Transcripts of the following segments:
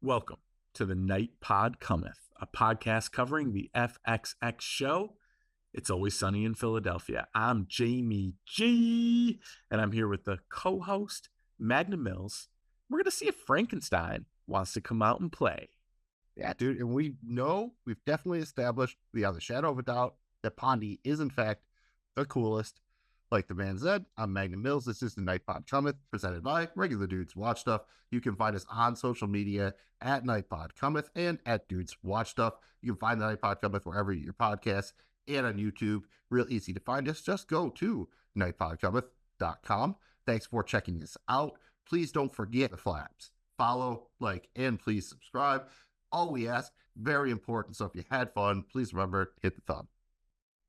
Welcome to the Night Pod Cometh, a podcast covering the FXX show. It's Always Sunny in Philadelphia. I'm Jamie G, and I'm here with the co-host, Magnum Mills. We're going to see if Frankenstein wants to come out and play. Yeah, dude, and we've definitely established beyond the shadow of a doubt that Pondy is, in fact, the coolest. Like the man said, I'm Magnum Mills. This is the Night Pod Cometh, presented by Regular Dudes Watch Stuff. You can find us on social media at Night Pod Cometh and at Dudes Watch Stuff. You can find the Night Pod Cometh wherever you get your podcasts and on YouTube. Real easy to find us. Just go to nightpodcometh.com. Thanks for checking us out. Please don't forget the flaps. Follow, like, and please subscribe. All we ask, very important. So if you had fun, please remember, hit the thumb.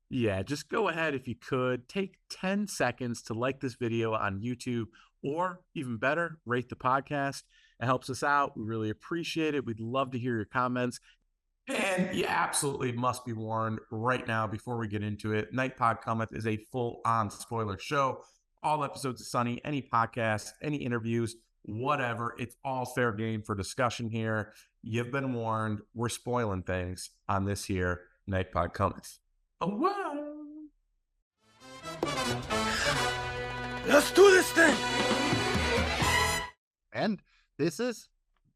Yeah, just go ahead if you could. Take 10 seconds to like this video on YouTube, or even better, rate the podcast. It helps us out. We really appreciate it. We'd love to hear your comments. And you absolutely must be warned right now before we get into it. Night Pod Cometh is a full-on spoiler show. All episodes of Sunny, any podcasts, any interviews, whatever. It's all fair game for discussion here. You've been warned. We're spoiling things on this here Night Pod Cometh. Oh, wow. Let's do this thing. And this is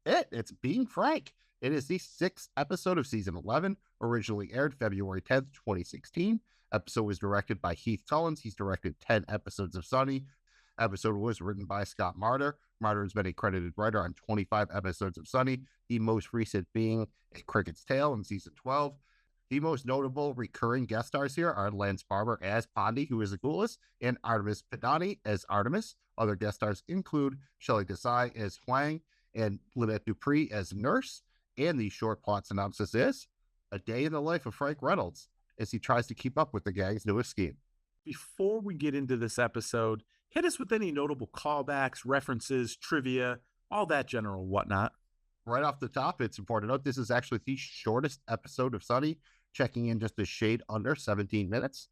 it. It's Being Frank. It is the 6th episode of season 11, originally aired February 10th, 2016. Episode was directed by Heath Collins. He's directed 10 episodes of Sunny. Episode was written by Scott Marder. Marder has been a credited writer on 25 episodes of Sunny, the most recent being A Cricket's Tale in season 12. The most notable recurring guest stars here are Lance Barber as Pondy, who is the coolest, and Artemis Padani as Artemis. Other guest stars include Shelley Desai as Huang and Lynette Dupree as Nurse. And the short plot synopsis is a day in the life of Frank Reynolds as he tries to keep up with the gang's newest scheme. Before we get into this episode, hit us with any notable callbacks, references, trivia, all that general whatnot. Right off the top, it's important to note this is actually the shortest episode of Sunny, checking in just a shade under 17 minutes.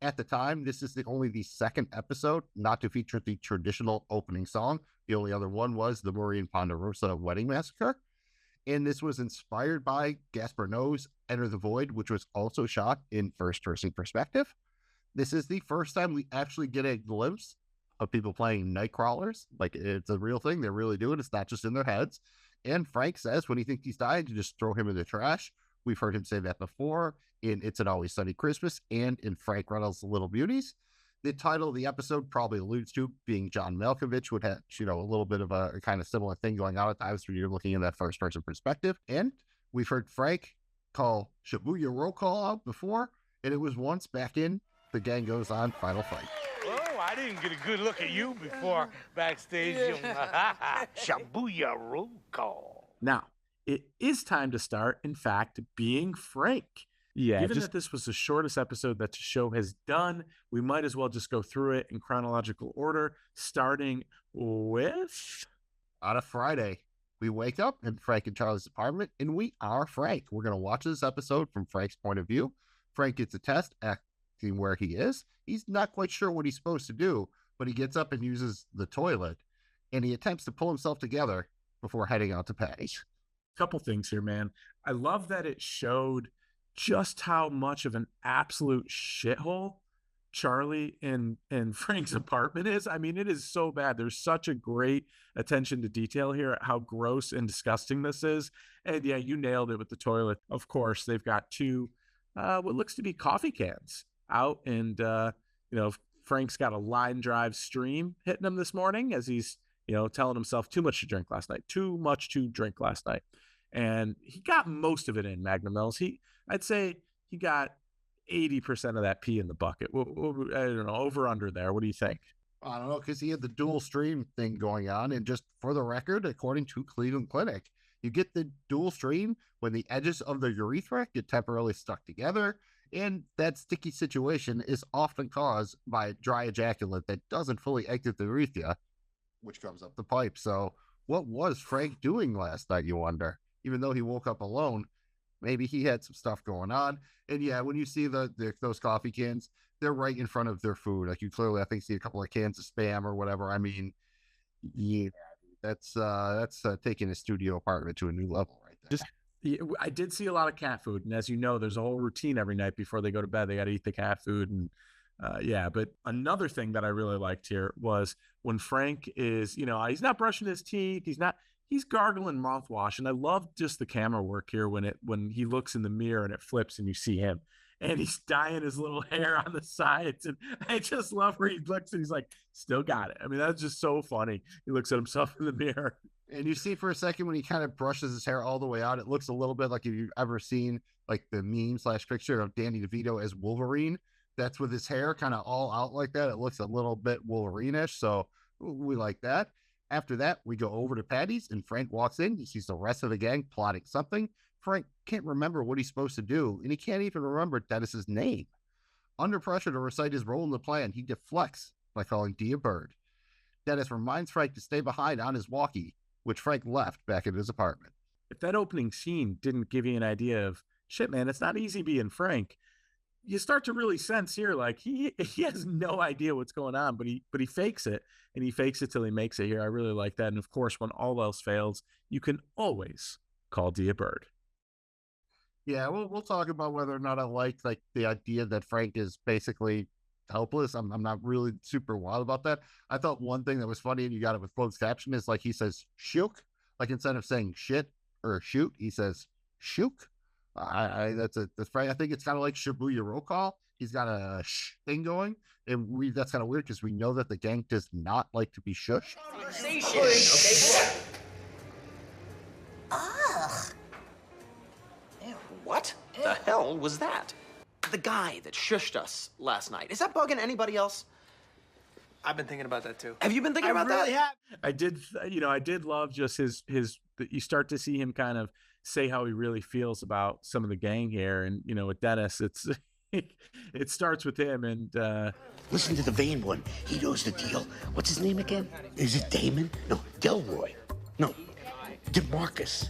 At the time, this is only the second episode not to feature the traditional opening song. The only other one was the Maureen Ponderosa Wedding Massacre. And this was inspired by Gaspar Noé's Enter the Void, which was also shot in first-person perspective. This is the first time we actually get a glimpse of people playing night crawlers. Like, it's a real thing. They're really doing it. It's not just in their heads. And Frank says when he thinks he's dying to just throw him in the trash. We've heard him say that before in It's an Always Sunny Christmas and in Frank Reynolds' Little Beauties. The title of the episode probably alludes to being John Malkovich, would have, a little bit of a kind of similar thing going on at times when you're looking in that first person perspective. And we've heard Frank call Shibuya Roll Call out before, and it was once back in The Gang Goes On Final Fight. Oh, I didn't get a good look at you before backstage. Shibuya Roll Call. Now, it is time to start, in fact, Being Frank. Yeah, given that this was the shortest episode that the show has done, we might as well just go through it in chronological order, starting with... On a Friday, we wake up in Frank and Charlie's apartment, and we are Frank. We're going to watch this episode from Frank's point of view. Frank gets a test, acting where he is. He's not quite sure what he's supposed to do, but he gets up and uses the toilet, and he attempts to pull himself together before heading out to pay. Couple things here, man. I love that it showed just how much of an absolute shithole Charlie and Frank's apartment is. I mean, it is so bad. There's such a great attention to detail here at how gross and disgusting this is. And yeah, you nailed it with the toilet. Of course, they've got two what looks to be coffee cans out, and Frank's got a line drive stream hitting him this morning as he's telling himself too much to drink last night, too much to drink last night. And he got most of it in, Magnum Mills. I'd say he got 80% of that pee in the bucket. I don't know, over under there. What do you think? I don't know, because he had the dual stream thing going on. And just for the record, according to Cleveland Clinic, you get the dual stream when the edges of the urethra get temporarily stuck together. And that sticky situation is often caused by dry ejaculate that doesn't fully exit the urethra, which comes up the pipe. So what was Frank doing last night, you wonder? Even though he woke up alone, maybe he had some stuff going on. And yeah, when you see those coffee cans, they're right in front of their food. Like, you clearly, I think, see a couple of cans of Spam or whatever. I mean, yeah, That's taking a studio apartment to a new level right there. I did see a lot of cat food, and as you know, there's a whole routine every night before they go to bed. They got to eat the cat food, and yeah. But another thing that I really liked here was when Frank is, he's not brushing his teeth, he's gargling mouthwash, and I love just the camera work here when he looks in the mirror and it flips and you see him, and he's dyeing his little hair on the sides, and I just love where he looks and he's like, still got it. I mean, that's just so funny. He looks at himself in the mirror. And you see for a second when he kind of brushes his hair all the way out, it looks a little bit like if you've ever seen like the meme/picture of Danny DeVito as Wolverine. That's with his hair kind of all out like that. It looks a little bit Wolverine-ish. So we like that. After that, we go over to Patty's and Frank walks in. He sees the rest of the gang plotting something. Frank can't remember what he's supposed to do, and he can't even remember Dennis's name. Under pressure to recite his role in the plan, he deflects by calling Dee a bird. Dennis reminds Frank to stay behind on his walkie, which Frank left back at his apartment. If that opening scene didn't give you an idea of, shit, man, it's not easy being Frank, you start to really sense here, like he has no idea what's going on, but he fakes it, and he fakes it till he makes it here. I really like that. And of course, when all else fails, you can always call Dee a bird. Yeah, we'll talk about whether or not I like the idea that Frank is basically helpless. I'm not really super wild about that. I thought one thing that was funny, and you got it with closed caption, is like he says shook, like instead of saying shit or shoot, he says shook. That's Frank. I think it's kind of like Shibuya roll call. He's got a shh thing going, and that's kind of weird because we know that the gang does not like to be shushed. Say shit, okay? Ugh. Ew, what the hell was that? The guy that shushed us last night. Is that bugging anybody else? I've been thinking about that too. Have you been thinking about that? Have. I did love just his you start to see him kind of say how he really feels about some of the gang here. And, with Dennis, it starts with him. And listen to the vain one. He knows the deal. What's his name again? Is it Damon? No, Delroy. No, DeMarcus.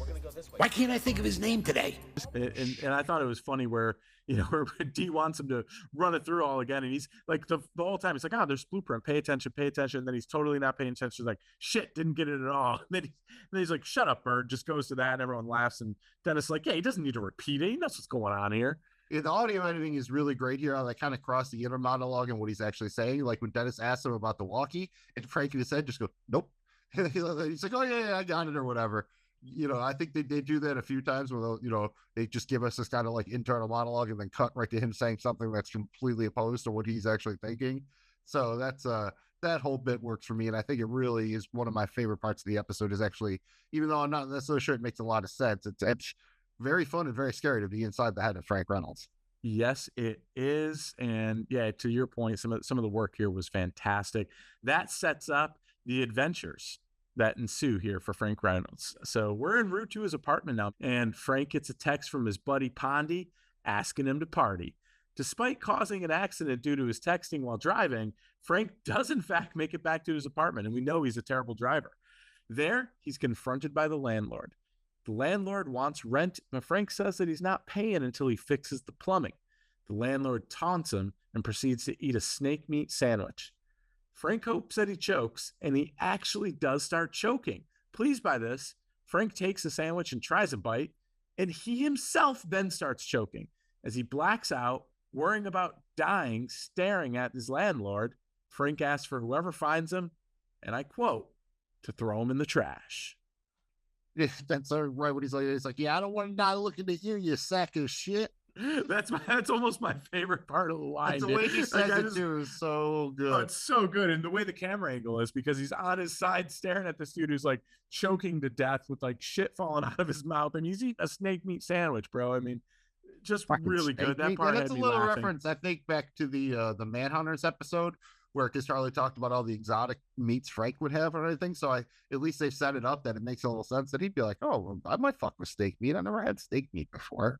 Why can't I think of his name today? And I thought it was funny where, where Dee wants him to run it through all again. And he's like, the whole time, he's like, there's blueprint, pay attention. And then he's totally not paying attention. He's like, shit, didn't get it at all. And then he's like, shut up, Bird, just goes to that. And everyone laughs. And Dennis is like, yeah, he doesn't need to repeat it. He knows what's going on here. Yeah, the audio editing is really great here. How they kind of cross the inner monologue and what he's actually saying. Like when Dennis asks him about the walkie, and Frank in his head just go, nope. He's like, oh, yeah, I got it, or whatever. I think they do that a few times where they just give us this kind of like internal monologue and then cut right to him saying something that's completely opposed to what he's actually thinking. So that's that whole bit works for me, and I think it really is one of my favorite parts of the episode. Is actually, even though I'm not necessarily sure it makes a lot of sense, it's very fun and very scary to be inside the head of Frank Reynolds. Yes, it is. And yeah, to your point, some of the work here was fantastic. That sets up the adventures that ensue here for Frank Reynolds. So we're en route to his apartment now, and Frank gets a text from his buddy Pondy asking him to party. Despite causing an accident due to his texting while driving, Frank does in fact make it back to his apartment, and we know he's a terrible driver. There, he's confronted by the landlord. The landlord wants rent, but Frank says that he's not paying until he fixes the plumbing. The landlord taunts him and proceeds to eat a snake meat sandwich. Frank hopes that he chokes, and he actually does start choking. Pleased by this, Frank takes the sandwich and tries a bite, and he himself then starts choking. As he blacks out, worrying about dying, staring at his landlord, Frank asks for whoever finds him, and I quote, to throw him in the trash. Yeah, that's right what he's like. He's like, yeah, I don't want to die looking at you, you sack of shit. That's almost my favorite part of the line. That's the way he says it too is so good. Oh, it's so good. And the way the camera angle is, because he's on his side staring at this dude who's like choking to death with like shit falling out of his mouth, and he's eating a snake meat sandwich, bro. I mean, just really good. That part that's had a me little laughing. reference, I think, back to the Manhunters episode where Charlie talked about all the exotic meats Frank would have or anything. So at least they've set it up that it makes a little sense that he'd be like, oh, I might fuck with steak meat. I never had steak meat before.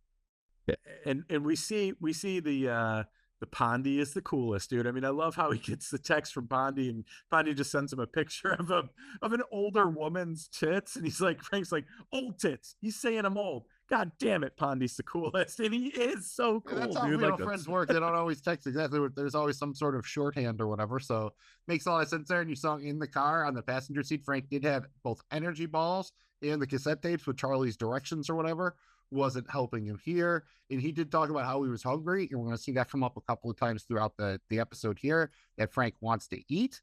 And we see the Pondy is the coolest, dude. I mean, I love how he gets the text from Pondy, and Pondy just sends him a picture of an older woman's tits, and he's like, Frank's like, old tits. He's saying I'm old. God damn it, Pondy's the coolest. And he is so cool, That's how dude. Like, friends work. They don't always text exactly what, there's always some sort of shorthand or whatever. So makes a lot of sense there. And you saw in the car on the passenger seat, Frank did have both energy balls and the cassette tapes with Charlie's directions or whatever. Wasn't helping him here. And he did talk about how he was hungry. And we're going to see that come up a couple of times throughout the episode here, that Frank wants to eat.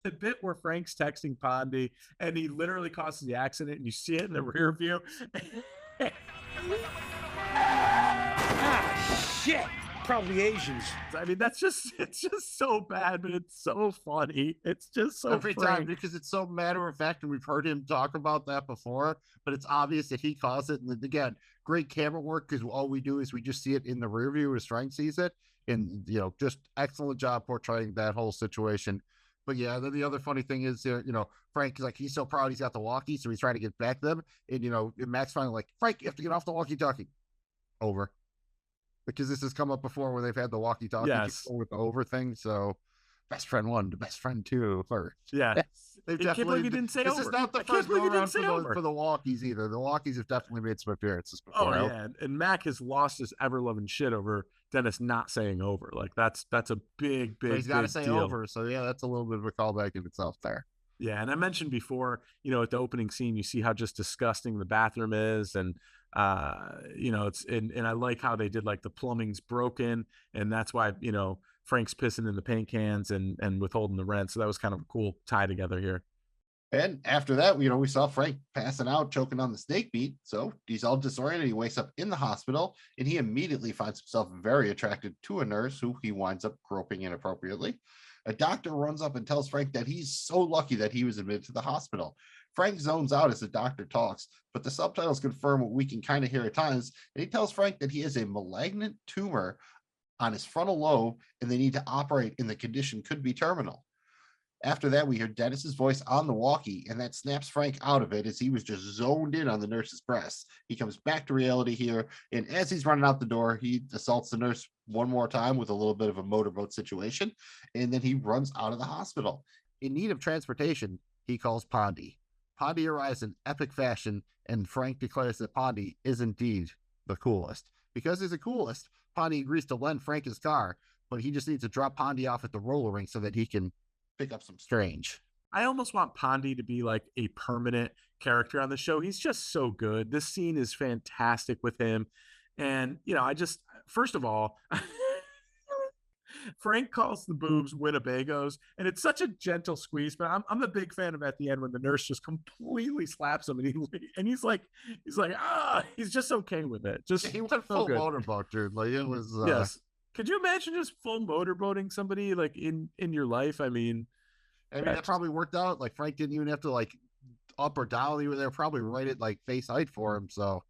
The bit where Frank's texting Pondy and he literally causes the accident and you see it in the rear view. Shit! Probably Asians. I mean, it's just so bad, but it's so funny. It's just so every Frank. time, because it's so matter of fact, and we've heard him talk about that before, but it's obvious that he caused it. And again, great camera work, because all we do is we just see it in the rear view as Frank sees it. And, just excellent job portraying that whole situation. But yeah, then the other funny thing is, Frank is like, he's so proud he's got the walkie, so he's trying to get back them. And, Max finally like, Frank, you have to get off the walkie-talkie. Over. Because this has come up before where they've had the walkie-talkie with the over thing. So best friend 1 to best friend 2 first. Yeah. They've I can't believe he didn't say this over. Is not the first go around for the walkies either. The walkies have definitely made some appearances before. Oh, yeah. And Mac has lost his ever-loving shit over Dennis not saying over. Like, that's a big, but he's got to say deal. over. So, yeah, that's a little bit of a callback in itself there. Yeah, and I mentioned before, at the opening scene, you see how just disgusting the bathroom is, and it's and I like how they did, like, the plumbing's broken, and that's why Frank's pissing in the paint cans and withholding the rent. So that was kind of a cool tie together here. And after that, we saw Frank passing out, choking on the snake meat. So he's all disoriented. He wakes up in the hospital, and he immediately finds himself very attracted to a nurse who he winds up groping inappropriately. A doctor runs up and tells Frank that he's so lucky that he was admitted to the hospital. Frank zones out as the doctor talks, but the subtitles confirm what we can kind of hear at times, and he tells Frank that he has a malignant tumor on his frontal lobe, and they need to operate, and the condition could be terminal. After that, we hear Dennis's voice on the walkie, and that snaps Frank out of it as he was just zoned in on the nurse's breasts. He comes back to reality here, and as he's running out the door, he assaults the nurse one more time with a little bit of a motorboat situation, and then he runs out of the hospital. In need of transportation, he calls Pondy. Pondy arrives in epic fashion, and Frank declares that Pondy is indeed the coolest. Because he's the coolest, Pondy agrees to lend Frank his car, but he just needs to drop Pondy off at the roller rink so that he can pick up some strange. I almost want Pondy to be like a permanent character on the show. He's just so good. This scene is fantastic with him. And, first of all, Frank calls the boobs Winnebagos, and it's such a gentle squeeze, but I'm a big fan of at the end when the nurse just completely slaps him, and he's like, he's just okay with it. Just he went full motorboat, dude. Like, it was yes. Could you imagine just full motorboating somebody like in your life? I mean, that probably worked out. Like, Frank didn't even have to like up or down. They were probably right at like face height for him. So,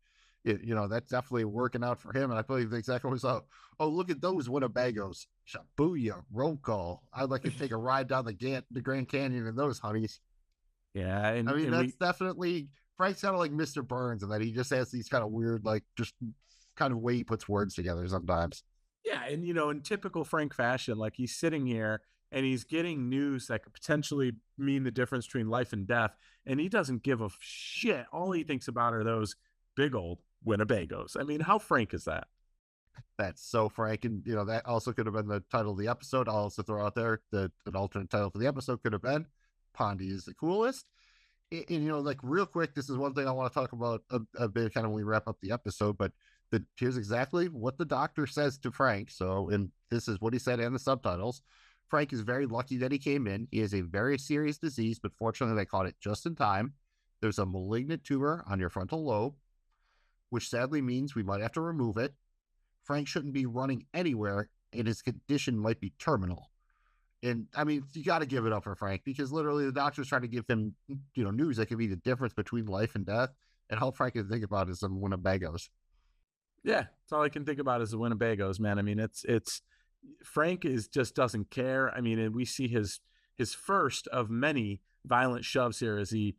that's definitely working out for him. And I believe exactly what was up. Oh, look at those Winnebagos. Shabuya, roll call. I'd like to take a ride down the Grand Canyon in those honeys. Yeah. And that's definitely, Frank's kind of like Mr. Burns, and that he just has these kind of weird, like, just kind of way he puts words together sometimes. Yeah, and in typical Frank fashion, like, he's sitting here and he's getting news that could potentially mean the difference between life and death, and he doesn't give a shit. All he thinks about are those big old Winnebagos. I mean, how Frank is that? That's so Frank, and that also could have been the title of the episode. I'll also throw out there that an alternate title for the episode could have been Pondy is the coolest. And like, real quick, this is one thing I want to talk about a bit kind of when we wrap up the episode, but here's exactly what the doctor says to Frank. So, and this is what he said in the subtitles. Frank is very lucky that he came in. He has a very serious disease, but fortunately they caught it just in time. There's a malignant tumor on your frontal lobe, which sadly means we might have to remove it. Frank shouldn't be running anywhere, and his condition might be terminal. And I mean, you got to give it up for Frank, because literally the doctor's trying to give him, news that could be the difference between life and death. And all Frank can think about is some Winnebagos. Yeah, that's all I can think about is the Winnebagos, man. I mean, it's Frank just doesn't care. I mean, and we see his first of many violent shoves here as he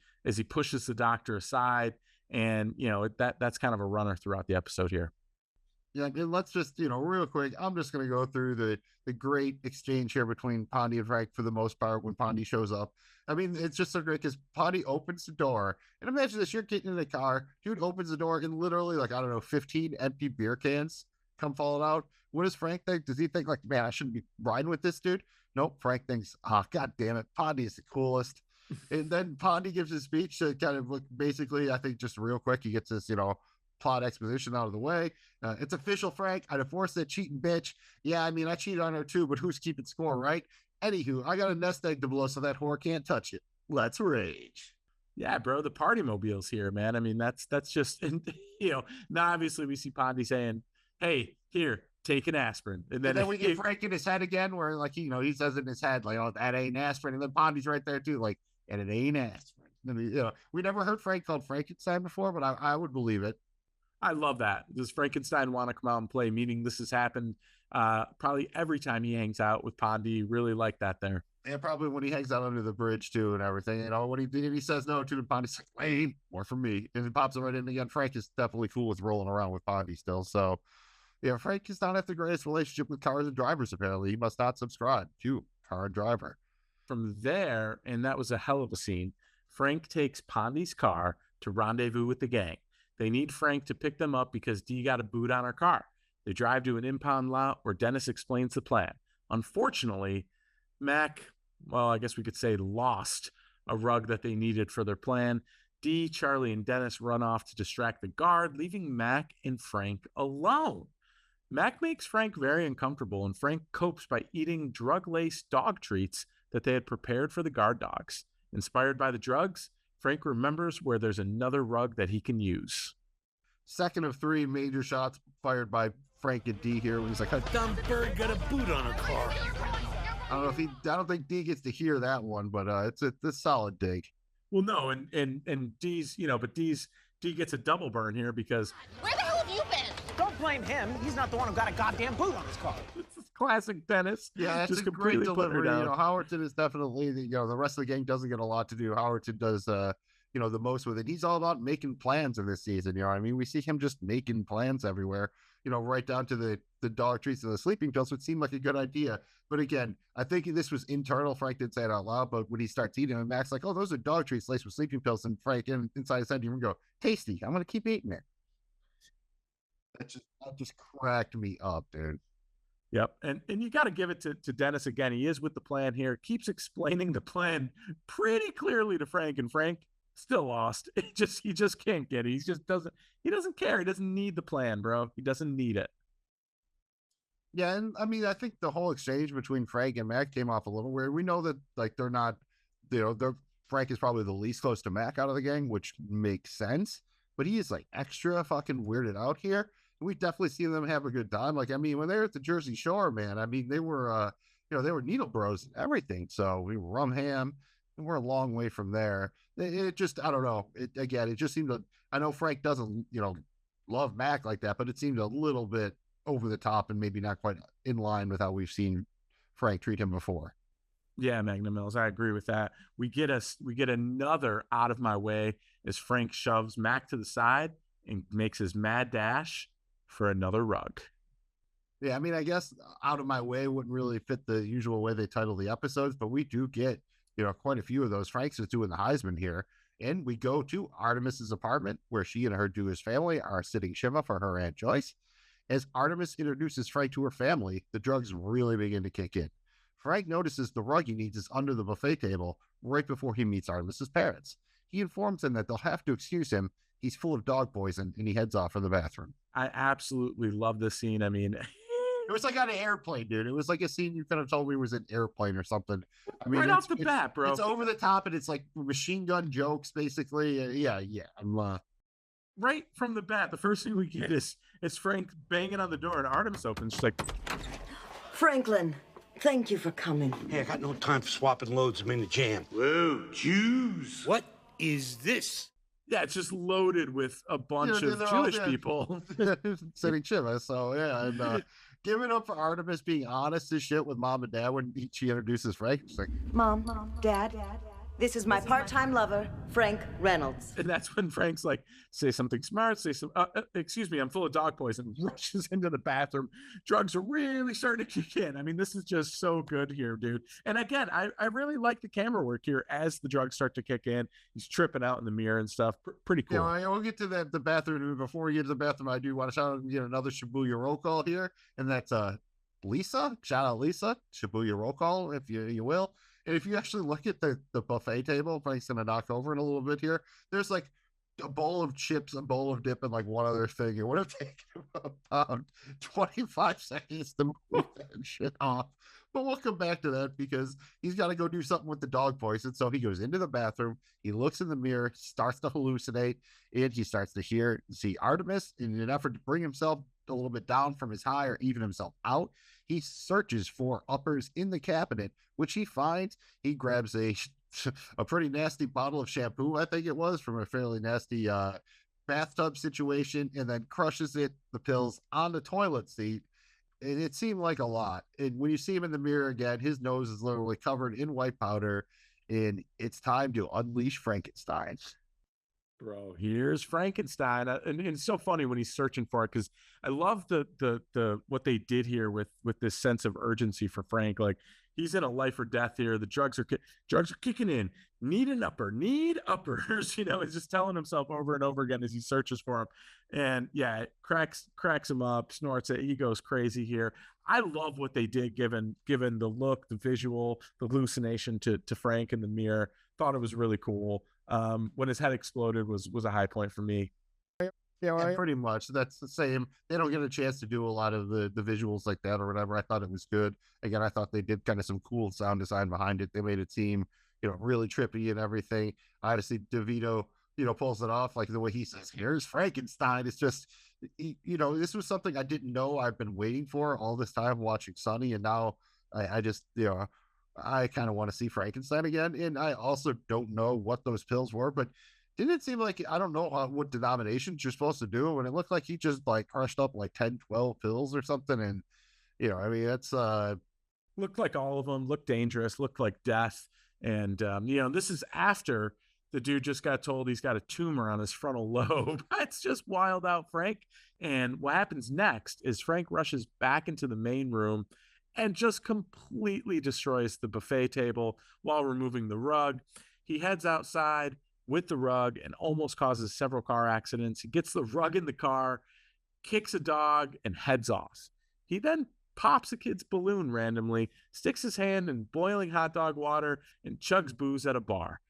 pushes the doctor aside, and that's kind of a runner throughout the episode here. Yeah, and let's just, real quick, I'm just going to go through the great exchange here between Pondy and Frank for the most part when Pondy shows up. I mean, it's just so great because Pondy opens the door. And imagine this, you're getting in the car, dude opens the door and literally, 15 empty beer cans come falling out. What does Frank think? Does he think, man, I shouldn't be riding with this dude? Nope. Frank thinks, God damn it, Pondy is the coolest. And then Pondy gives his speech to kind of basically, I think just real quick, he gets this, plot exposition out of the way. It's official, Frank. I divorced that cheating bitch. Yeah, I mean, I cheated on her too, but who's keeping score, right? Anywho, I got a nest egg to blow so that whore can't touch it. Let's rage. Yeah, bro, the party mobile's here, man. I mean, that's just, now obviously we see Pondy saying, hey, here, take an aspirin. And then we get Frank in his head again where, he says in his head, oh, that ain't aspirin. And then Pondy's right there too, and it ain't aspirin. I mean, we never heard Frank called Frankenstein before, but I would believe it. I love that. Does Frankenstein want to come out and play? Meaning this has happened probably every time he hangs out with Pondy. Really like that there. Yeah, probably when he hangs out under the bridge too and everything. When he says no to Pondy's like, lame, more from me. And he pops it right in again. Frank is definitely cool with rolling around with Pondy still. So, yeah, Frank does not have the greatest relationship with cars and drivers, apparently. He must not subscribe to Car and Driver. From there, and that was a hell of a scene, Frank takes Pondy's car to rendezvous with the gang. They need Frank to pick them up because Dee got a boot on her car. They drive to an impound lot where Dennis explains the plan. Unfortunately, Mac, well, I guess we could say lost a rug that they needed for their plan. Dee, Charlie, and Dennis run off to distract the guard, leaving Mac and Frank alone. Mac makes Frank very uncomfortable, and Frank copes by eating drug-laced dog treats that they had prepared for the guard dogs. Inspired by the drugs, Frank remembers where there's another rug that he can use. Second of three major shots fired by Frank and Dee here when he's like, a dumb bird got a boot on her car. I don't think Dee gets to hear that one, but it's a solid dig. Well, no, and Dee's, but Dee gets a double burn here because where the hell have you been? Don't blame him. He's not the one who got a goddamn boot on his car. It's classic Dennis. Yeah, it's just a great delivery. Howerton is definitely, the rest of the gang doesn't get a lot to do. Howerton does, the most with it. He's all about making plans in this season. You know what I mean? We see him just making plans everywhere, right down to the dog treats and the sleeping pills, which seemed like a good idea. But again, I think this was internal. Frank didn't say it out loud, but when he starts eating them, Mac's like, oh, those are dog treats laced with sleeping pills. And Frank inside his head, you go, tasty. I'm going to keep eating it. That just cracked me up, dude. Yep. And you got to give it to Dennis again. He is with the plan here, keeps explaining the plan pretty clearly to Frank, and Frank still lost. He just can't get it. He doesn't care. He doesn't need the plan, bro. He doesn't need it. Yeah. And I mean, I think the whole exchange between Frank and Mac came off a little weird. We know that they're not, Frank is probably the least close to Mac out of the gang, which makes sense, but he is extra fucking weirded out here. We definitely see them have a good time. When they were at the Jersey Shore, man, I mean, they were, they were needle bros and everything. So we were rum ham, and we're a long way from there. It just, I don't know. It just seemed I know Frank doesn't, love Mac like that, but it seemed a little bit over the top and maybe not quite in line with how we've seen Frank treat him before. Yeah, Magnum Mills, I agree with that. We get another out of my way as Frank shoves Mac to the side and makes his mad dash for another rug. Yeah, I mean, I guess out of my way wouldn't really fit the usual way they title the episodes, but we do get, quite a few of those. Frank's is doing the Heisman here, and we go to Artemis's apartment where she and her Jewish family are sitting Shiva for her Aunt Joyce. As Artemis introduces Frank to her family, the drugs really begin to kick in. Frank notices the rug he needs is under the buffet table right before he meets Artemis's parents. He informs them that they'll have to excuse him. He's full of dog poison, and he heads off for the bathroom. I absolutely love this scene. I mean, it was like on an airplane, dude. It was like a scene you could have told me was an airplane or something. I mean, right off the bat, bro. It's over the top, and it's like machine gun jokes, basically. Yeah. I'm right from the bat. The first thing we get is Frank banging on the door, and Artemis opens. She's like, Franklin, thank you for coming. Hey, I got no time for swapping loads. I'm in the jam. Whoa, Jews. What is this? yeah, it's just loaded with a bunch of Jewish people sitting Shiva. So yeah, and give it up for Artemis being honest as shit with mom and dad when she introduces Frank. She's like, Mom, Dad, This is my part-time lover, Frank Reynolds. And that's when Frank's like, say something smart, say some, excuse me, I'm full of dog poison, rushes into the bathroom. Drugs are really starting to kick in. I mean, this is just so good here, dude. And again, I really like the camera work here as the drugs start to kick in. He's tripping out in the mirror and stuff. Pretty cool. Yeah, we'll get to the bathroom. Before we get to the bathroom, I do want to shout out and get another Shibuya roll call here. And that's Lisa. Shout out Lisa. Shibuya roll call, if you will. And if you actually look at the buffet table, Frank's going to knock over in a little bit here. There's like a bowl of chips, a bowl of dip, and like one other thing. It would have taken him about 25 seconds to move that shit off. But we'll come back to that because he's got to go do something with the dog poison. So he goes into the bathroom. He looks in the mirror, starts to hallucinate, and he starts to see Artemis. In an effort to bring himself a little bit down from his high or even himself out, he searches for uppers in the cabinet, which he finds. He grabs a pretty nasty bottle of shampoo, I think it was, from a fairly nasty bathtub situation, and then crushes the pills on the toilet seat. And it seemed like a lot. And when you see him in the mirror again, his nose is literally covered in white powder, and it's time to unleash Frankenstein. Bro, here's Frankenstein, and it's so funny when he's searching for it because I love the what they did here with this sense of urgency for Frank. Like he's in a life or death here. The drugs are kicking in. Need an upper, need uppers. You know, he's just telling himself over and over again as he searches for him. And yeah, it cracks him up, snorts it. He goes crazy here. I love what they did, given the look, the visual, the hallucination to Frank in the mirror. Thought it was really cool. When his head exploded was a high point for me. Yeah, pretty much. That's the same. They don't get a chance to do a lot of the visuals like that or whatever. I thought it was good. Again, I thought they did kind of some cool sound design behind it. They made it seem, really trippy and everything. Honestly, DeVito, pulls it off, like the way he says, "Here's Frankenstein." It's just, this was something I didn't know I've been waiting for all this time watching Sonny, and now I just, I kind of want to see Frankenstein again. And I also don't know what those pills were, but didn't it seem like, I don't know what denominations you're supposed to do, and it looked like he just like crushed up like 10, 12 pills or something. And, that's looked like all of them, looked dangerous, looked like death. And, this is after the dude just got told he's got a tumor on his frontal lobe. That's just wild out, Frank. And what happens next is Frank rushes back into the main room and just completely destroys the buffet table while removing the rug. He heads outside with the rug and almost causes several car accidents. He gets the rug in the car, kicks a dog, and heads off. He then pops a kid's balloon randomly, sticks his hand in boiling hot dog water, and chugs booze at a bar.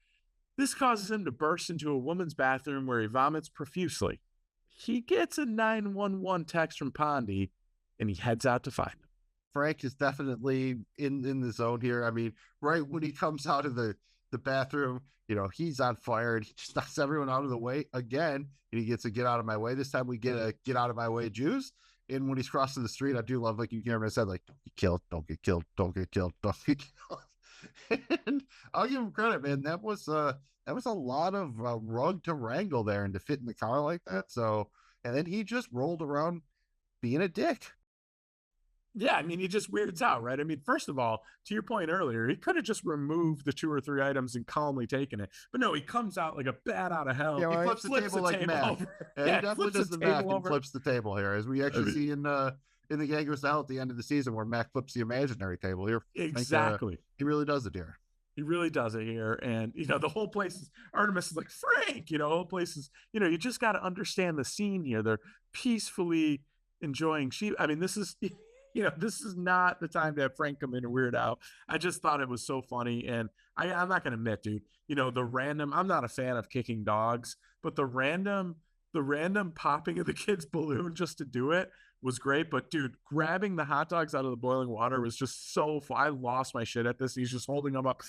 This causes him to burst into a woman's bathroom where he vomits profusely. He gets a 911 text from Pondy, and he heads out to find him. Frank is definitely in the zone here. I mean, right when he comes out of the bathroom, he's on fire, and he just knocks everyone out of the way again, and he gets a get out of my way. This time we get a get out of my way juice. And when he's crossing the street, I do love, like you camera said, like, don't get killed, don't get killed, don't get killed, don't get killed. And I'll give him credit, man. That was a lot of rug to wrangle there and to fit in the car like that. So, and then he just rolled around being a dick. Yeah, I mean, he just weirds out, right? I mean, first of all, to your point earlier, he could have just removed the 2 or 3 items and calmly taken it. But no, he comes out like a bat out of hell. Yeah, he flips the table like Mac. Yeah, he definitely does the Mac and flips the table here, as we actually see in the Gang Goes to Hell at the end of the season, where Mac flips the imaginary table here. Exactly. He really does it here. He really does it here. And, the whole place is, Artemis is like, Frank, the whole place is, you just got to understand the scene here. They're peacefully enjoying sheep. I mean, this is... this is not the time to have Frank come in and weird out. I just thought it was so funny. And I'm not going to admit, dude, I'm not a fan of kicking dogs, but the random popping of the kid's balloon just to do it was great. But dude, grabbing the hot dogs out of the boiling water was just so fun. I lost my shit at this. He's just holding them up.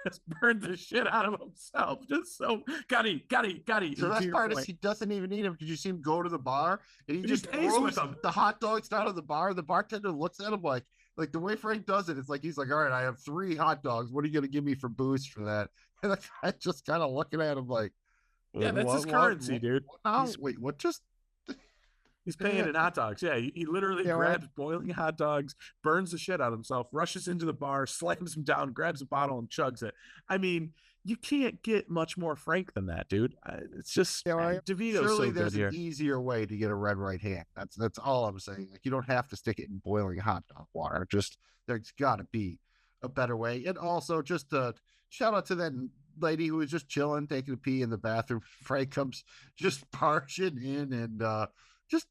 Just burned the shit out of himself. Just so gotta eat. The best part is he doesn't even eat them. Did you see him go to the bar and he just throws the hot dogs out of the bar? The bartender looks at him like the way Frank does it. It's like he's like, all right, I have 3 hot dogs. What are you gonna give me for booze for that? And the guy just kind of looking at him like, yeah, that's his currency, dude. Wait, what? Just He's paying in hot dogs. Yeah, he literally grabs boiling hot dogs, burns the shit out of himself, rushes into the bar, slams him down, grabs a bottle, and chugs it. I mean, you can't get much more Frank than that, dude. It's just DeVito's surely so there's good an here. easier way to get a red right hand. That's all I'm saying. Like, you don't have to stick it in boiling hot dog water. Just there's got to be a better way. And also, just shout out to that lady who was just chilling, taking a pee in the bathroom. Frank comes just barging in and just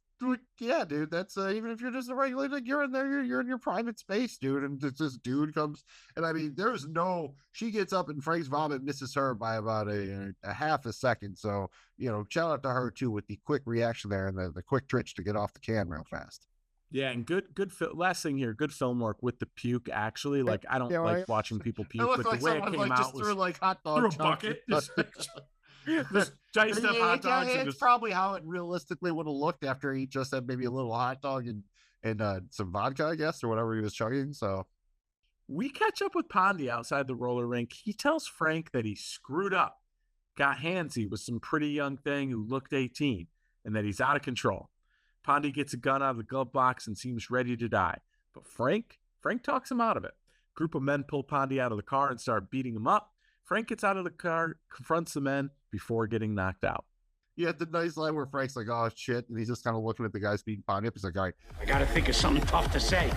yeah, dude. That's even if you're just a regular, like, you're in there, you're in your private space, dude. And this dude comes, and I mean, she gets up and Frank's vomit misses her by about a half a second. So, you know, shout out to her too with the quick reaction there and the quick twitch to get off the can real fast. Yeah, and good last thing here, good film work with the puke. Actually, like, I don't like watching people puke, but like the way it came out was threw like hot dog through a bucket, just diced up hot dogs. It's probably how it realistically would have looked after he just had maybe a little hot dog and some vodka, I guess, or whatever he was chugging. So we catch up with Pondy outside the roller rink. He tells Frank that he screwed up, got handsy with some pretty young thing who looked 18, and that he's out of control. Pondy gets a gun out of the glove box and seems ready to die. But Frank talks him out of it. A group of men pull Pondy out of the car and start beating him up. Frank gets out of the car, confronts the men before getting knocked out. Yeah, the nice line where Frank's like, oh, shit. And he's just kind of looking at the guys beating Pondy up. He's like, all right, I gotta think of something tough to say.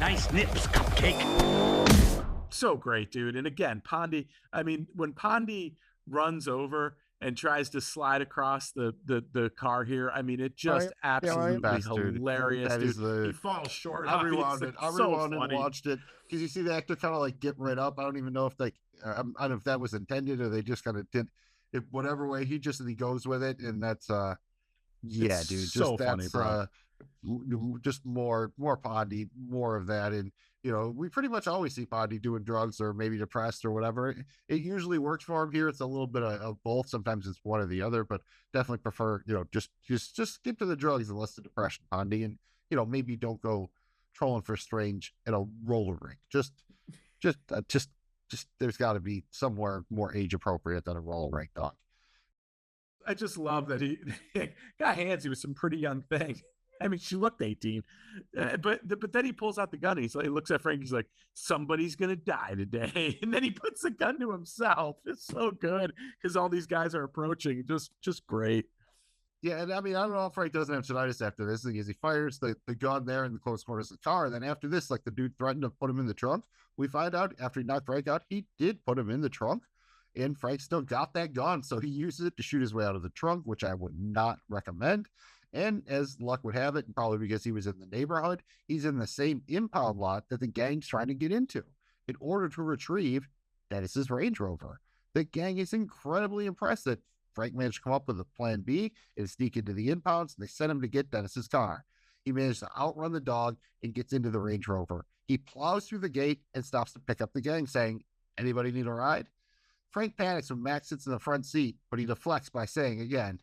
Nice nips, cupcake. So great, dude. And again, Pondy, I mean, when Pondy runs over and tries to slide across the car here, I mean, it just absolutely hilarious, dude. He falls short. I rewound and watched it because you see the actor kind of like get right up. I don't even know if I don't know if that was intended or they just kind of did it whatever way. He goes with it, and that's yeah, dude. Just so funny, bro. Just more Pondy, more of that. And you know, we pretty much always see Pondy doing drugs or maybe depressed or whatever. It usually works for him here. It's a little bit of both. Sometimes it's one or the other, but definitely prefer, you know, just skip to the drugs and less to depression, Pondy. And, you know, maybe don't go trolling for strange at a roller rink. Just there's got to be somewhere more age appropriate than a roller rink, dog. I just love that he got handsy with some pretty young thing. I mean, she looked 18, but then he pulls out the gun. He looks at Frank. He's like, somebody's going to die today. And then he puts the gun to himself. It's so good because all these guys are approaching. Just great. Yeah, and I mean, I don't know if Frank doesn't have tinnitus after this because he fires the gun there in the close quarters of the car. And then after this, like, the dude threatened to put him in the trunk. We find out after he knocked Frank out, he did put him in the trunk. And Frank still got that gun, so he uses it to shoot his way out of the trunk, which I would not recommend. And as luck would have it, and probably because he was in the neighborhood, he's in the same impound lot that the gang's trying to get into in order to retrieve Dennis's Range Rover. The gang is incredibly impressed that Frank managed to come up with a plan B and sneak into the impounds, and they sent him to get Dennis's car. He managed to outrun the dog and gets into the Range Rover. He plows through the gate and stops to pick up the gang, saying, "Anybody need a ride?" Frank panics when Max sits in the front seat, but he deflects by saying again,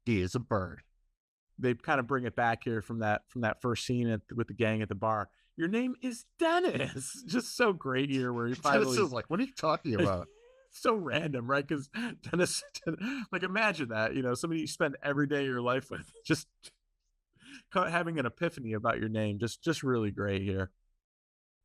"He is a bird." They kind of bring it back here from that first scene with the gang at the bar. Your name is Dennis. Just so great here where he finally is like, what are you talking about? So random, right? Because Dennis, like, imagine that, you know, somebody you spend every day of your life with, just having an epiphany about your name. Just really great here.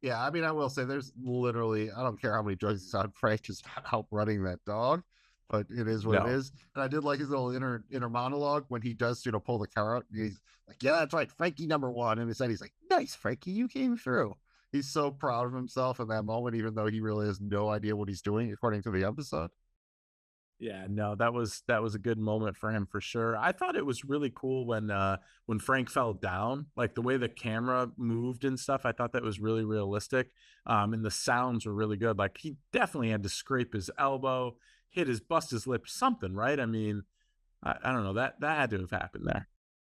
Yeah, I mean, I will say there's literally, I don't care how many drugs he's on, Frank just outrunning that dog, but it is what it is. And I did like his little inner monologue when he does, you know, pull the car out. He's like, yeah, that's right, Frankie #1. And he's like, nice, Frankie, you came through. He's so proud of himself in that moment, even though he really has no idea what he's doing, according to the episode. Yeah, no, that was a good moment for him for sure. I thought it was really cool when Frank fell down, like the way the camera moved and stuff. I thought that was really realistic. And the sounds were really good. Like, he definitely had to scrape his elbow, bust his lip, something, right? I mean, I don't know, that had to have happened there.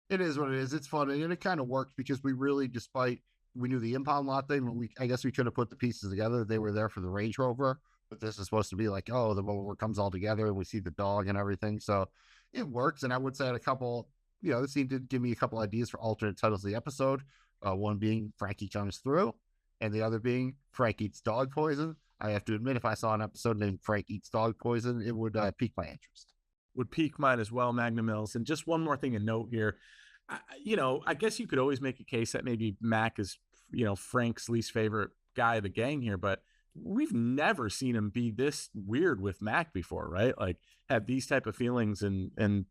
It is what it is. It's fun, and it kind of worked because we really, despite we knew the impound lot thing, I guess we could have put the pieces together. They were there for the Range Rover. But this is supposed to be like, oh, the moment where it comes all together and we see the dog and everything. So it works. And I would say a couple, you know, this scene did give me a couple ideas for alternate titles of the episode. One being Frankie comes through, and the other being Frank eats dog poison. I have to admit, if I saw an episode named Frank eats dog poison, it would pique my interest. Would pique mine as well, Magnum Mills. And just one more thing to note here. I guess you could always make a case that maybe Mac is, Frank's least favorite guy of the gang here, but we've never seen him be this weird with Mac before, right? Like have these type of feelings and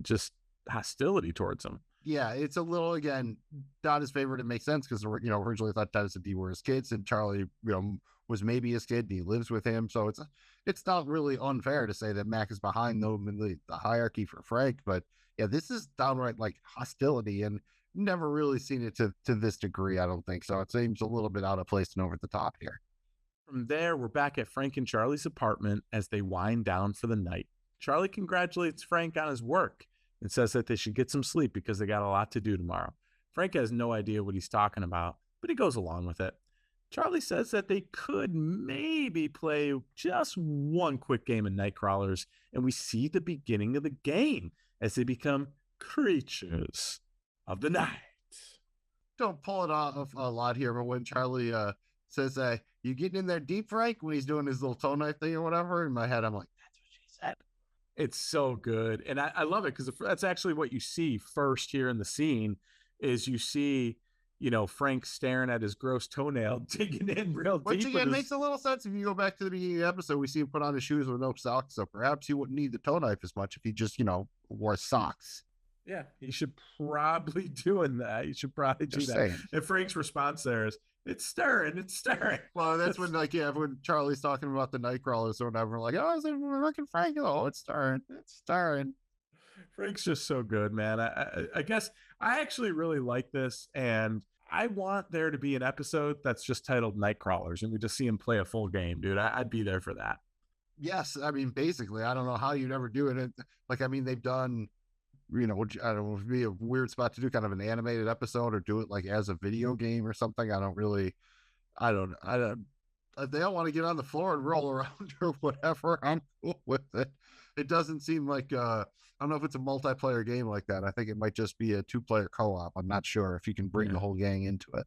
just hostility towards him. Yeah, it's a little, again, not his favorite. It makes sense because, originally I thought Dennis and Dee were his kids, and Charlie, was maybe his kid, and he lives with him. So it's not really unfair to say that Mac is behind them in the hierarchy for Frank. But yeah, this is downright like hostility, and never really seen it to this degree, I don't think. So it seems a little bit out of place and over the top here. From there, we're back at Frank and Charlie's apartment as they wind down for the night. Charlie congratulates Frank on his work and says that they should get some sleep because they got a lot to do tomorrow. Frank has no idea what he's talking about, but he goes along with it. Charlie says that they could maybe play just one quick game of Nightcrawlers, and we see the beginning of the game as they become creatures of the night. Don't pull it off a lot here, but when Charlie says, you getting in there deep, Frank, when he's doing his little toe knife thing or whatever, in my head, I'm like, that's what she said. It's so good. And I love it because that's actually what you see first here in the scene is you see, Frank staring at his gross toenail, digging in real deep. Which again makes a little sense if you go back to the beginning of the episode. We see him put on his shoes with no socks, so perhaps he wouldn't need the toe knife as much if he just, wore socks. Yeah, he should probably doing that. You should probably do that. And Frank's response there is, it's stirring. Well, that's when, when Charlie's talking about the Nightcrawlers or whatever, like, oh, is it fucking Frank? Oh, it's stirring. Frank's just so good, man. I guess I actually really like this, and I want there to be an episode that's just titled Nightcrawlers, and we just see him play a full game, dude. I'd be there for that. Yes, I mean, basically, I don't know how you'd ever do it. They've done, I don't know, it would be a weird spot to do kind of an animated episode or do it like as a video game or something. I don't, if they don't want to get on the floor and roll around or whatever, I'm cool with it. It doesn't seem like, I don't know if it's a multiplayer game like that. I think it might just be a 2-player co-op. I'm not sure if you can bring the whole gang into it.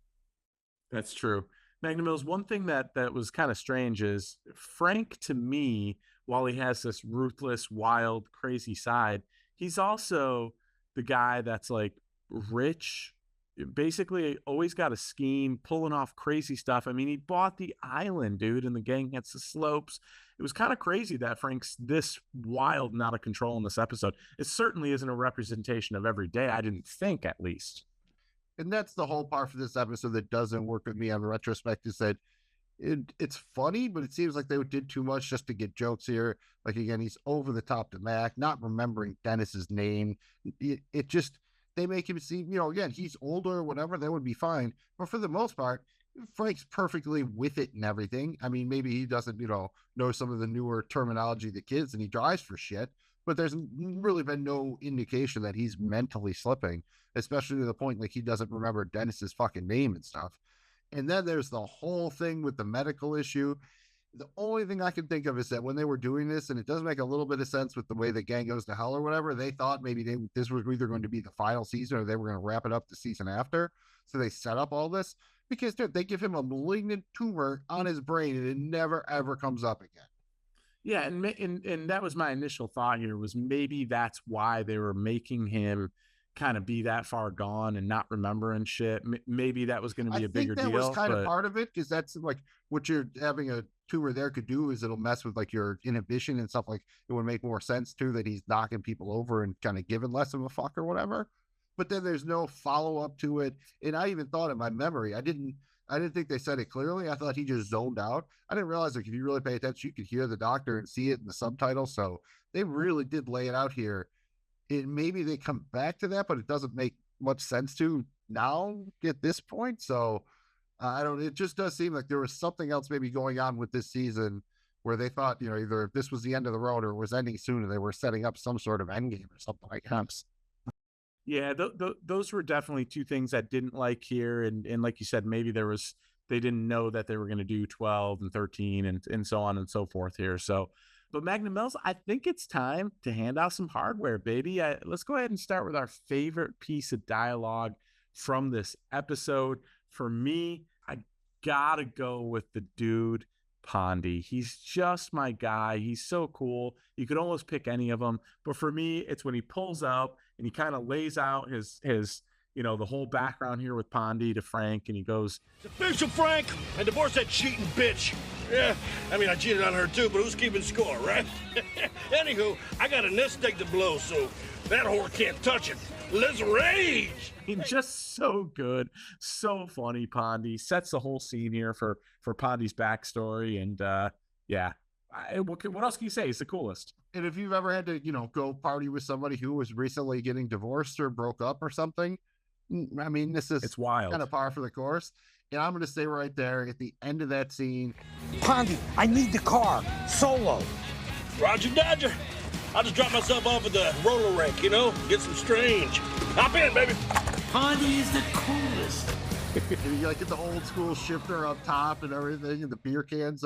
That's true. Magnum Mills, one thing that was kind of strange is Frank, to me, while he has this ruthless, wild, crazy side, he's also the guy that's like rich, basically always got a scheme, pulling off crazy stuff. I mean, he bought the island, dude, and the gang hits the slopes. It was kind of crazy that Frank's this wild and out of control in this episode. It certainly isn't a representation of every day, I didn't think, at least. And that's the whole part for this episode that doesn't work with me on retrospect, is that it's funny, but it seems like they did too much just to get jokes here. Like, again, he's over the top to Mac, not remembering Dennis's name. It just, they make him seem, again, he's older or whatever, that would be fine. But for the most part, Frank's perfectly with it and everything. I mean, maybe he doesn't, know some of the newer terminology of the kids and he drives for shit, but there's really been no indication that he's mentally slipping, especially to the point like he doesn't remember Dennis's fucking name and stuff. And then there's the whole thing with the medical issue. The only thing I can think of is that when they were doing this, and it does make a little bit of sense with the way the gang goes to hell or whatever, they thought maybe this was either going to be the final season or they were going to wrap it up the season after. So they set up all this because, dude, they give him a malignant tumor on his brain and it never, ever comes up again. Yeah, and that was my initial thought here, was maybe that's why they were making him kind of be that far gone and not remembering shit. Maybe that was going to be a bigger deal. I think that was kind of part of it, because that's like what you're having a tumor there could do is it'll mess with like your inhibition and stuff. Like, it would make more sense too that he's knocking people over and kind of giving less of a fuck or whatever. But then there's no follow up to it. And I even thought in my memory, I didn't think they said it clearly. I thought he just zoned out. I didn't realize, like, if you really pay attention, you could hear the doctor and see it in the subtitles. So they really did lay it out here. Maybe they come back to that, but it doesn't make much sense to now at this point. So it just does seem like there was something else maybe going on with this season where they thought, either this was the end of the road or it was ending soon and they were setting up some sort of end game or something like that. Yeah, those were definitely two things I didn't like here. And like you said, maybe they didn't know that they were going to do 12 and 13 and so on and so forth here. So, but Magnum Mills, I think it's time to hand out some hardware, baby. Let's go ahead and start with our favorite piece of dialogue from this episode. For me, I gotta go with the dude, Pondy. He's just my guy. He's so cool. You could almost pick any of them. But for me, it's when he pulls up and he kind of lays out his the whole background here with Pondy to Frank, and he goes, "It's official, Frank. I divorced that cheating bitch. Yeah, I mean, I cheated on her too, but who's keeping score, right? Anywho, I got a nest egg to blow, so that whore can't touch it. Let's rage!" Just so good, so funny. Pondy sets the whole scene here for Pondy's backstory, and what else can you say? He's the coolest. And if you've ever had to, go party with somebody who was recently getting divorced or broke up or something, I mean, it's wild, kind of par for the course. And I'm going to say right there at the end of that scene, Pondy, I need the car. Solo. Roger Dodger. I'll just drop myself off at the roller rink, get some strange. Hop in, baby. Pondy is the coolest. and you get the old school shifter up top and everything, and the beer cans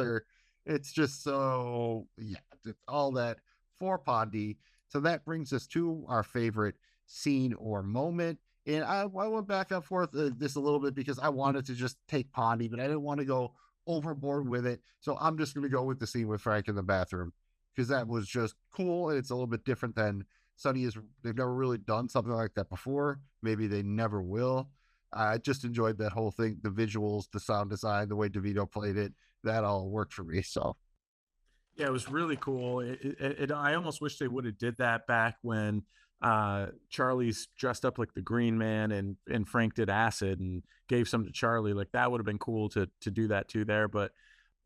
it's just so, it's all that for Pondy. So that brings us to our favorite scene or moment. And I went back and forth this a little bit because I wanted to just take Pondy, but I didn't want to go overboard with it. So I'm just going to go with the scene with Frank in the bathroom because that was just cool. And it's a little bit different than Sonny they've never really done something like that before. Maybe they never will. I just enjoyed that whole thing, the visuals, the sound design, the way DeVito played it. That all worked for me. So yeah, it was really cool. I almost wish they would have did that back when Charlie's dressed up like the Green Man and Frank did acid and gave some to Charlie. Like that would have been cool to do that too there. But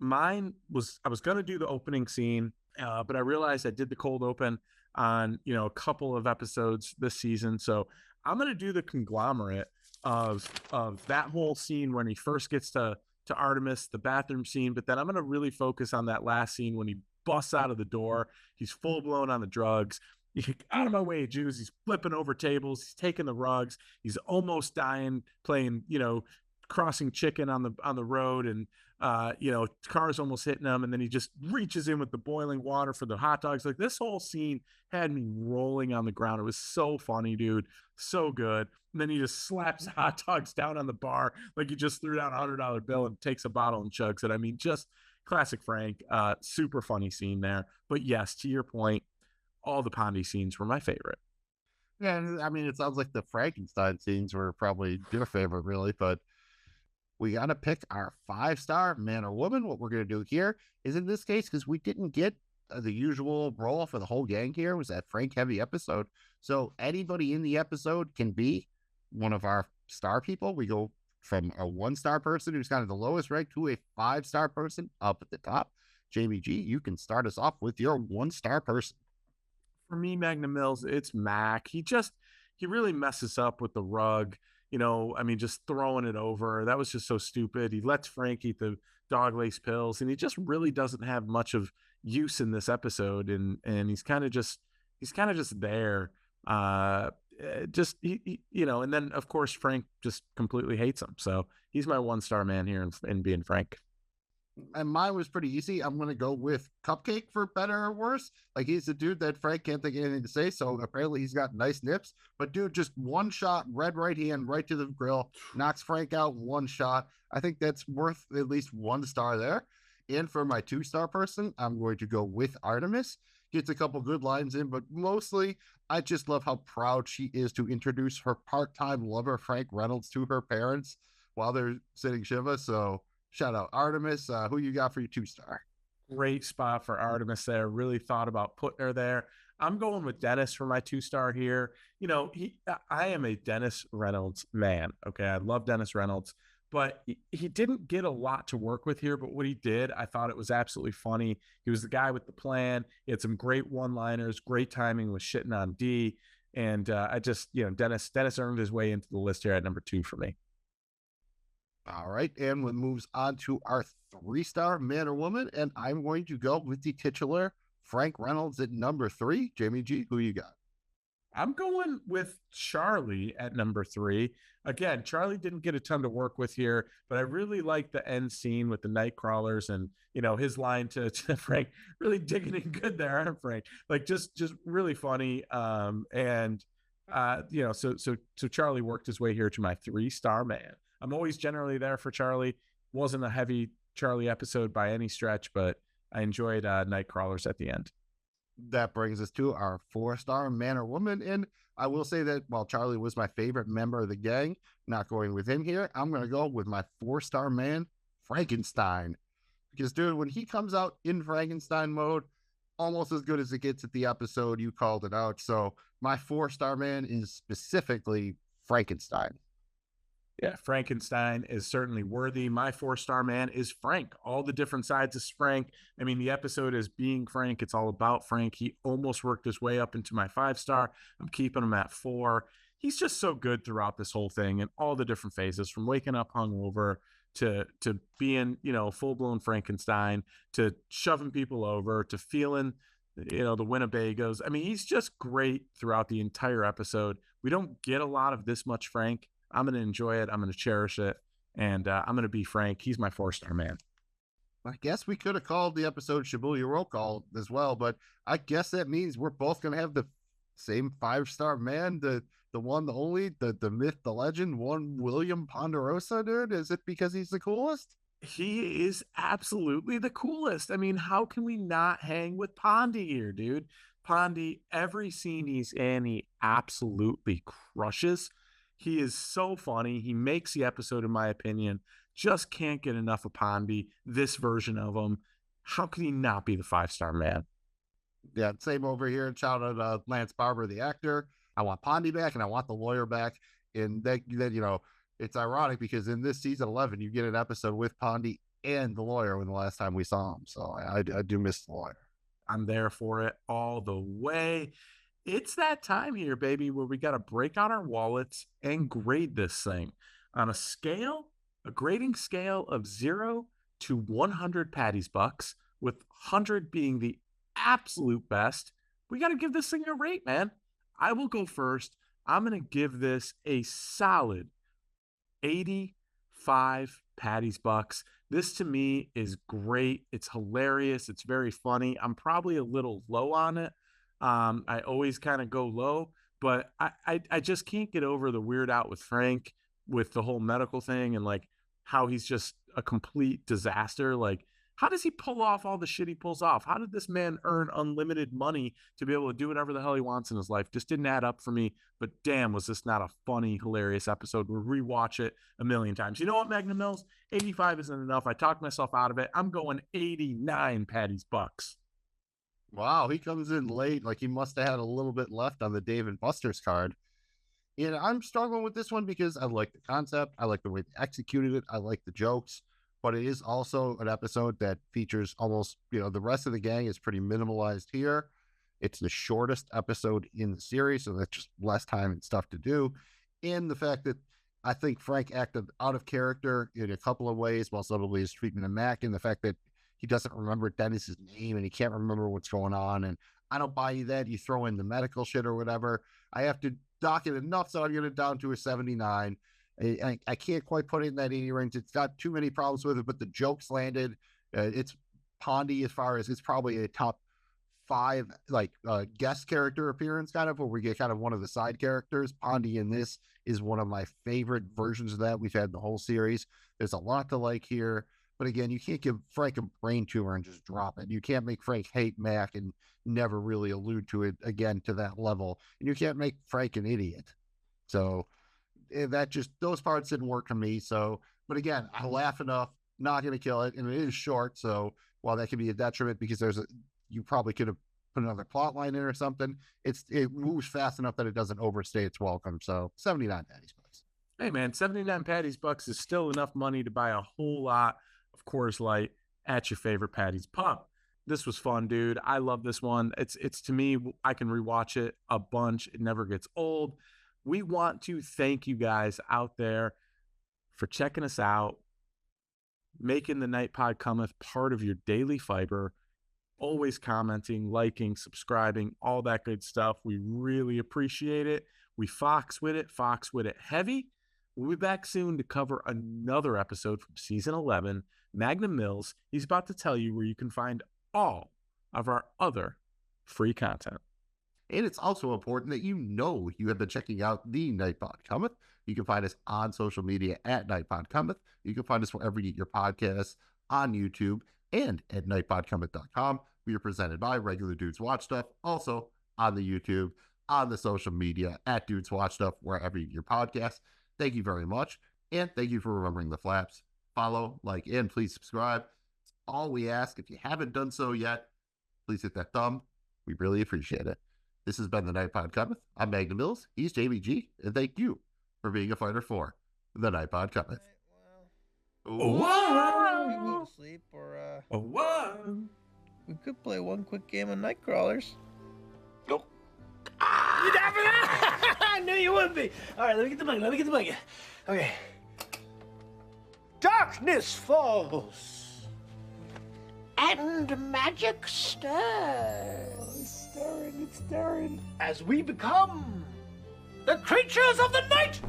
mine was, I was going to do the opening scene, but I realized I did the cold open on, a couple of episodes this season. So I'm going to do the conglomerate of that whole scene when he first gets to Artemis, the bathroom scene, but then I'm going to really focus on that last scene when he busts out of the door. He's full blown on the drugs. Out of my way, Jews. He's flipping over tables. He's taking the rugs. He's almost dying playing, crossing chicken on the road, and cars almost hitting him, and then he just reaches in with the boiling water for the hot dogs. Like this whole scene had me rolling on the ground. It was so funny, dude. So good. And then he just slaps hot dogs down on the bar like he just threw down a $100 bill and takes a bottle and chugs it. I mean, just classic Frank. Super funny scene there. But yes, to your point, all the Pondy scenes were my favorite. Yeah, and I mean, it sounds like the Frankenstein scenes were probably your favorite, really. But we got to pick our 5-star man or woman. What we're going to do here is, in this case, because we didn't get the usual role for the whole gang here, was that Frank heavy episode. So anybody in the episode can be one of our star people. We go from a 1-star person who's kind of the lowest rank to a 5-star person up at the top. Jamie G, you can start us off with your 1-star person. For me, Magnum Mills, it's Mac. He really messes up with the rug. Just throwing it over. That was just so stupid. He lets Frank eat the dog lace pills, and he just really doesn't have much of use in this episode. And he's kind of just there. And then of course Frank just completely hates him. So he's my 1-star man here in being Frank. And mine was pretty easy. I'm going to go with Cupcake for better or worse. Like, he's a dude that Frank can't think of anything to say, so apparently he's got nice nips. But, dude, just one shot, red right hand, right to the grill, knocks Frank out one shot. I think that's worth at least 1 star there. And for my 2-star person, I'm going to go with Artemis. Gets a couple good lines in, but mostly I just love how proud she is to introduce her part-time lover, Frank Reynolds, to her parents while they're sitting Shiva. So shout out Artemis. Who you got for your 2-star? Great spot for Artemis there. Really thought about putting her there. I'm going with Dennis for my 2-star here. I am a Dennis Reynolds man. Okay. I love Dennis Reynolds, but he didn't get a lot to work with here. But what he did, I thought it was absolutely funny. He was the guy with the plan. He had some great one-liners, great timing with shitting on D. And Dennis earned his way into the list here at number 2 for me. All right, and it moves on to our 3-star man or woman, and I'm going to go with the titular Frank Reynolds at number 3. Jamie G, who you got? I'm going with Charlie at number 3. Again, Charlie didn't get a ton to work with here, but I really like the end scene with the night crawlers and, his line to Frank, really digging in good there, aren't Frank? Like just really funny. So Charlie worked his way here to my 3-star man. I'm always generally there for Charlie. Wasn't a heavy Charlie episode by any stretch, but I enjoyed Night Crawlers at the end. That brings us to our 4-star man or woman. And I will say that while Charlie was my favorite member of the gang, not going with him here, I'm going to go with my 4-star man, Frankenstein. Because, dude, when he comes out in Frankenstein mode, almost as good as it gets at the episode, you called it out. So my 4-star man is specifically Frankenstein. Yeah, Frankenstein is certainly worthy. My 4-star man is Frank. All the different sides of Frank. I mean, the episode is being Frank. It's all about Frank. He almost worked his way up into my 5-star. I'm keeping him at 4. He's just so good throughout this whole thing and all the different phases, from waking up hungover to being, full-blown Frankenstein, to shoving people over, to feeling, the Winnebagos. I mean, he's just great throughout the entire episode. We don't get a lot of this much Frank. I'm going to enjoy it. I'm going to cherish it. And I'm going to be Frank. He's my 4-star man. I guess we could have called the episode Shibuya Roll Call as well, but I guess that means we're both going to have the same 5-star man, the one, the only, the myth, the legend, one William Ponderosa, dude. Is it because he's the coolest? He is absolutely the coolest. I mean, how can we not hang with Pondy here, dude? Pondy, every scene he's in, he absolutely crushes. He is so funny. He makes the episode, in my opinion. Just can't get enough of Pondy, this version of him. How can he not be the 5-star man? Yeah, same over here. Shout out Lance Barber, the actor. I want Pondy back, and I want the lawyer back. And that it's ironic because in this season 11, you get an episode with Pondy and the lawyer when the last time we saw him. So I do miss the lawyer. I'm there for it all the way. It's that time here, baby, where we got to break out our wallets and grade this thing on a grading scale of 0 to 100 Patty's bucks, with 100 being the absolute best. We got to give this thing a rate, man. I will go first. I'm going to give this a solid 85 Patty's bucks. This to me is great. It's hilarious. It's very funny. I'm probably a little low on it. I always kind of go low, but I just can't get over the weird out with Frank, with the whole medical thing, and like how he's just a complete disaster. Like, how does he pull off all the shit he pulls off? How did this man earn unlimited money to be able to do whatever the hell he wants in his life? Just didn't add up for me. But damn, was this not a funny, hilarious episode? We'll rewatch it a million times. You know what, Magnum Mills? 85 isn't enough. I talked myself out of it. I'm going 89 Patty's bucks. Wow, he comes in late. Like he must have had a little bit left on the Dave and Buster's card. And I'm struggling with this one because I like the concept. I like the way they executed it. I like the jokes. But it is also an episode that features almost, the rest of the gang is pretty minimalized here. It's the shortest episode in the series, so that's just less time and stuff to do. And the fact that I think Frank acted out of character in a couple of ways, most notably his treatment of Mac, and the fact that he doesn't remember Dennis's name and he can't remember what's going on. And I don't buy you that. You throw in the medical shit or whatever. I have to dock it enough so I get it down to a 79. I can't quite put it in that 80 range. It's got too many problems with it, but the jokes landed. It's Pondy as far as it's probably a top 5 guest character appearance, kind of, where we get kind of one of the side characters. Pondy in this is one of my favorite versions of that we've had the whole series. There's a lot to like here, but again, you can't give Frank a brain tumor and just drop it. You can't make Frank hate Mac and never really allude to it again to that level, and you can't make Frank an idiot. So that just, those parts didn't work for me. So, but again, I laugh enough, not going to kill it. And it is short. So while that could be a detriment because you probably could have put another plot line in or something, it moves fast enough that it doesn't overstay its welcome. So 79 Patty's bucks. Hey man, 79 Patty's bucks is still enough money to buy a whole lot of Coors Light at your favorite Patty's pub. This was fun, dude. I love this one. It's to me, I can rewatch it a bunch. It never gets old. We want to thank you guys out there for checking us out, making the Night Pod Cometh part of your daily fiber, always commenting, liking, subscribing, all that good stuff. We really appreciate it. We fox with it heavy. We'll be back soon to cover another episode from season 11. Magnum Mills, he's about to tell you where you can find all of our other free content. And it's also important that you have been checking out the Night Pod Cometh. You can find us on social media at Night Pod Cometh. You can find us wherever you get your podcasts, on YouTube and at nightpodcometh.com. We are presented by Regular Dudes Watch Stuff, also on the YouTube. on the social media at Dudes Watch Stuff, wherever you get your podcast. Thank you very much. And thank you for remembering the flaps. Follow, like, and please subscribe. It's all we ask. If you haven't done so yet, please hit that thumb. We really appreciate it. This has been the Night Pod Cometh. I'm Magnum Mills. He's Jamie G. And thank you for being a fighter for the Night Pod Cometh. We go to sleep, or we could play one quick game of Nightcrawlers. Nope. You down for that? I knew you would be. All right, let me get the blanket. Okay. Darkness falls, and magic stirs. It's stirring. As we become the creatures of the night.